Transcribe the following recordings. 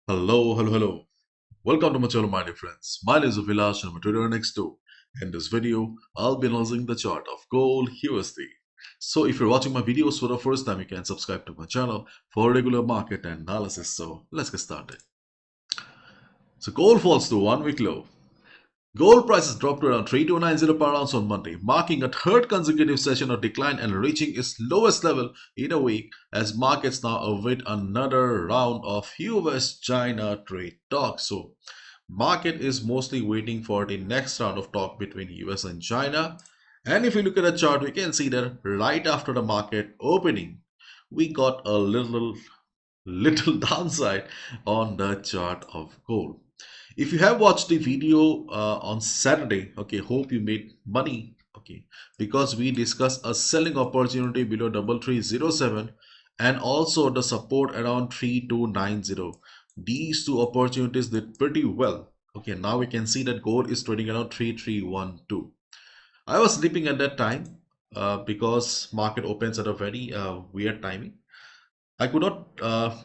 Hello. Welcome to my channel, my dear friends. My name is Vilash and I'm a trader next door. In this video, I'll be analyzing the chart of gold USD. So if you're watching my videos for the first time, you can subscribe to my channel for regular market analysis. So let's get started. So gold falls to 1 week low. Gold prices dropped to around 3290 per ounce on Monday, marking a third consecutive session of decline and reaching its lowest level in a week as markets now await another round of US-China trade talks. So, market is mostly waiting for the next round of talk between US and China. And if you look at the chart, we can see that right after the market opening, we got a little downside on the chart of gold. If you have watched the video on Saturday, okay, hope you made money, okay, because we discussed a selling opportunity below 3307 and also the support around 3290. These two opportunities did pretty well. Okay, now we can see that gold is trading around 3312. I was sleeping at that time because market opens at a very weird timing. I could not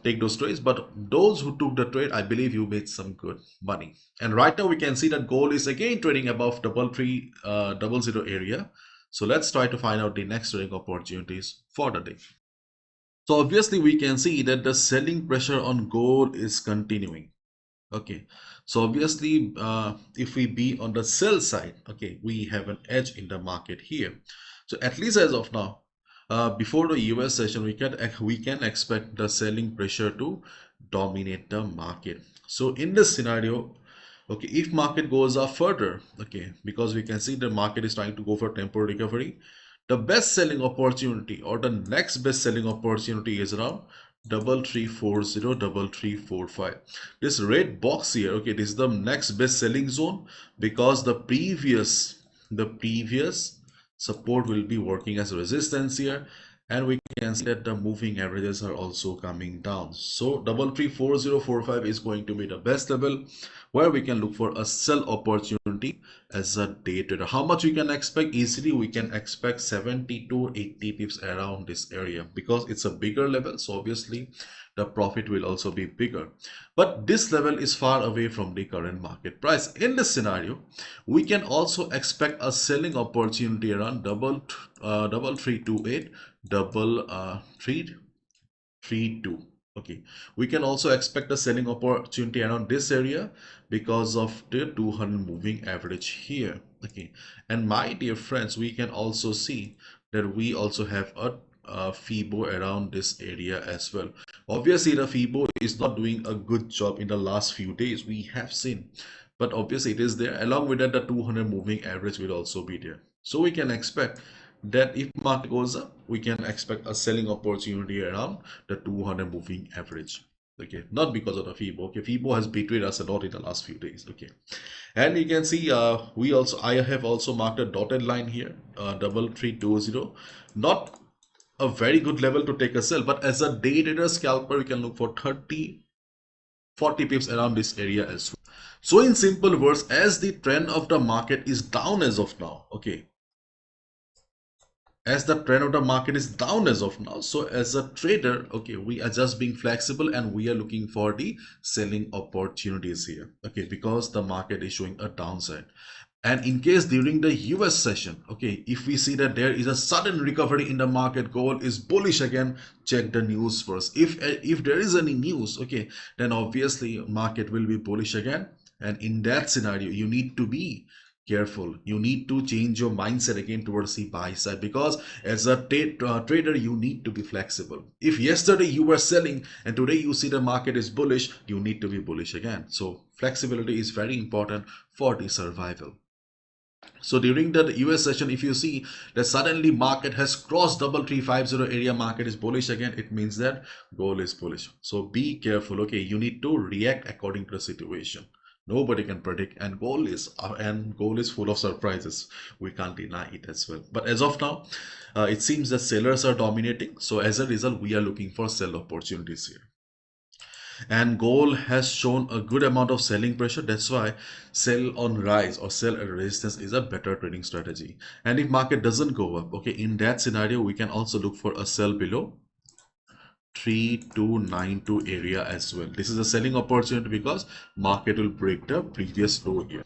take those trades, but those who took the trade, I believe you made some good money. And right now we can see that gold is again trading above 3300 area. So let's try to find out the next trading opportunities for the day. So obviously we can see that the selling pressure on gold is continuing. Okay, so obviously if we be on the sell side, okay, we have an edge in the market here. So at least as of now, before the US session, we can expect the selling pressure to dominate the market. So in this scenario, okay, if market goes up further, okay, because we can see the market is trying to go for temporary recovery, the best selling opportunity or the next best selling opportunity is around 3340 3345. This red box here, okay, this is the next best selling zone because the previous support will be working as resistance here, and we can see that the moving averages are also coming down. So 334045 is going to be the best level where we can look for a sell opportunity as a day trader. How much we can expect? Easily we can expect 70 to 80 pips around this area because it's a bigger level, so obviously the profit will also be bigger. But this level is far away from the current market price. In this scenario, we can also expect a selling opportunity around double 328 332. Okay, we can also expect a selling opportunity around this area because of the 200 moving average here. Okay, and my dear friends, we can also see that we also have a FIBO around this area as well. Obviously the FIBO is not doing a good job in the last few days, we have seen, but obviously it is there. Along with that, the 200 moving average will also be there, so we can expect that if market goes up, we can expect a selling opportunity around the 200 moving average. Okay, not because of the FIBO. Okay, FIBO has betrayed us a lot in the last few days. Okay, and you can see I have also marked a dotted line here, 3320. Not a very good level to take a sell, but as a day trader scalper, we can look for 30-40 pips around this area as well. So in simple words, as the trend of the market is down as of now, okay, as the trend of the market is down as of now, so as a trader, okay, we are just being flexible and we are looking for the selling opportunities here, okay, because the market is showing a downside. And in case during the US session, okay, if we see that there is a sudden recovery in the market, gold is bullish again, check the news first. If there is any news, okay, then obviously market will be bullish again. And in that scenario, you need to be careful. You need to change your mindset again towards the buy side, because as a trader, you need to be flexible. If yesterday you were selling and today you see the market is bullish, you need to be bullish again. So flexibility is very important for the survival. So during the US session, if you see that suddenly market has crossed 3350 area, market is bullish again, it means that gold is bullish. So be careful. Okay, you need to react according to the situation. Nobody can predict, and gold is full of surprises. We can't deny it as well. But as of now, it seems that sellers are dominating. So as a result, we are looking for sell opportunities here, and gold has shown a good amount of selling pressure. That's why sell on rise or sell at resistance is a better trading strategy. And if market doesn't go up, okay, in that scenario we can also look for a sell below 3292 area as well. This is a selling opportunity because market will break the previous low here.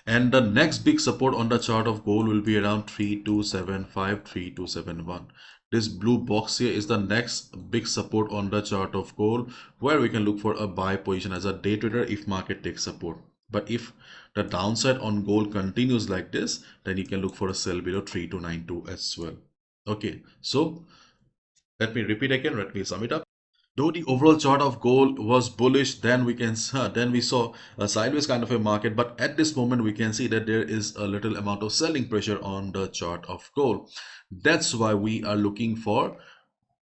And the next big support on the chart of gold will be around 3275, 3271. This blue box here is the next big support on the chart of gold, where we can look for a buy position as a day trader if market takes support. But if the downside on gold continues like this, then you can look for a sell below 3292 as well. Okay, so let me repeat again, let me sum it up. Though the overall chart of gold was bullish, then we saw a sideways kind of a market. But at this moment, we can see that there is a little amount of selling pressure on the chart of gold. That's why we are looking for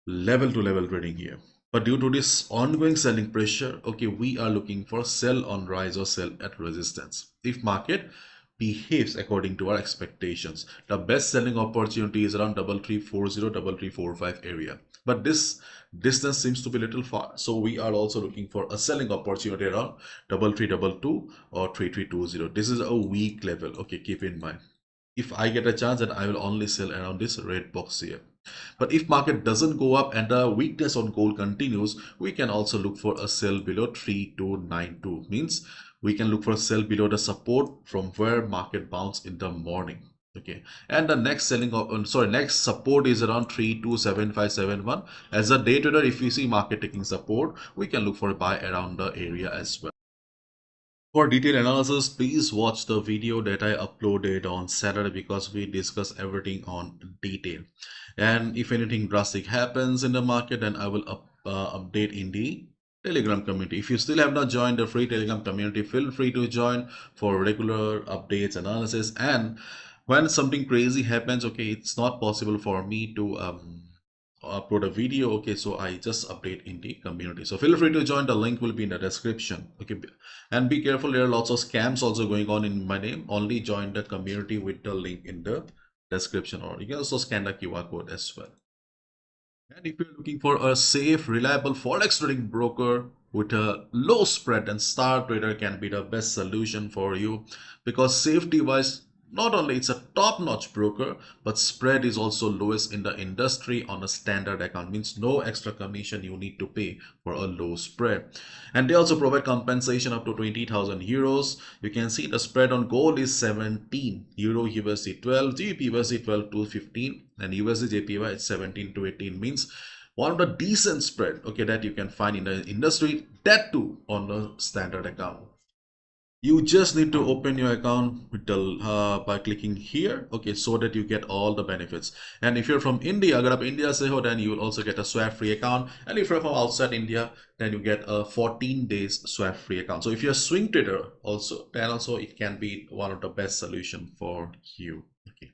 level to level trading here. But due to this ongoing selling pressure, okay, we are looking for sell on rise or sell at resistance. If market behaves according to our expectations, the best selling opportunity is around 3340, 3345 area. But this distance seems to be a little far, so we are also looking for a selling opportunity around 3322 or 3320. This is a weak level. Okay, keep in mind. If I get a chance, then I will only sell around this red box here. But if market doesn't go up and the weakness on gold continues, we can also look for a sell below 3292. Means we can look for a sell below the support from where market bounced in the morning. Okay, and the next next support is around 327571. As a day trader, if we see market taking support, we can look for a buy around the area as well. For detailed analysis, please watch the video that I uploaded on Saturday, because we discuss everything on detail. And if anything drastic happens in the market, then I will update in the Telegram community. If you still have not joined the free Telegram community, feel free to join for regular updates, analysis. And when something crazy happens, okay, it's not possible for me to upload a video, okay, so I just update in the community. So feel free to join. The link will be in the description. Okay, and be careful, there are lots of scams also going on in my name. Only join the community with the link in the description, or you can also scan the QR code as well. And if you're looking for a safe, reliable forex trading broker with a low spread, then Star Trader can be the best solution for you, because safety wise, not only it's a top-notch broker, but spread is also lowest in the industry on a standard account. Means no extra commission you need to pay for a low spread. And they also provide compensation up to 20,000 euros. You can see the spread on gold is 17, euro USD 12, GBP USD 12 to 15, and USD JPY it's 17 to 18. Means one of the decent spread, okay, that you can find in the industry, that too on a standard account. You just need to open your account with the, by clicking here, okay, so that you get all the benefits. And if you're from India, agar aap India se ho, then you will also get a swap free account. And if you're from outside India, then you get a 14 days swap free account. So if you're a swing trader also, then also it can be one of the best solution for you. Okay,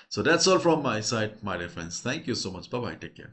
so that's all from my side, my dear friends. Thank you so much. Bye bye. Take care.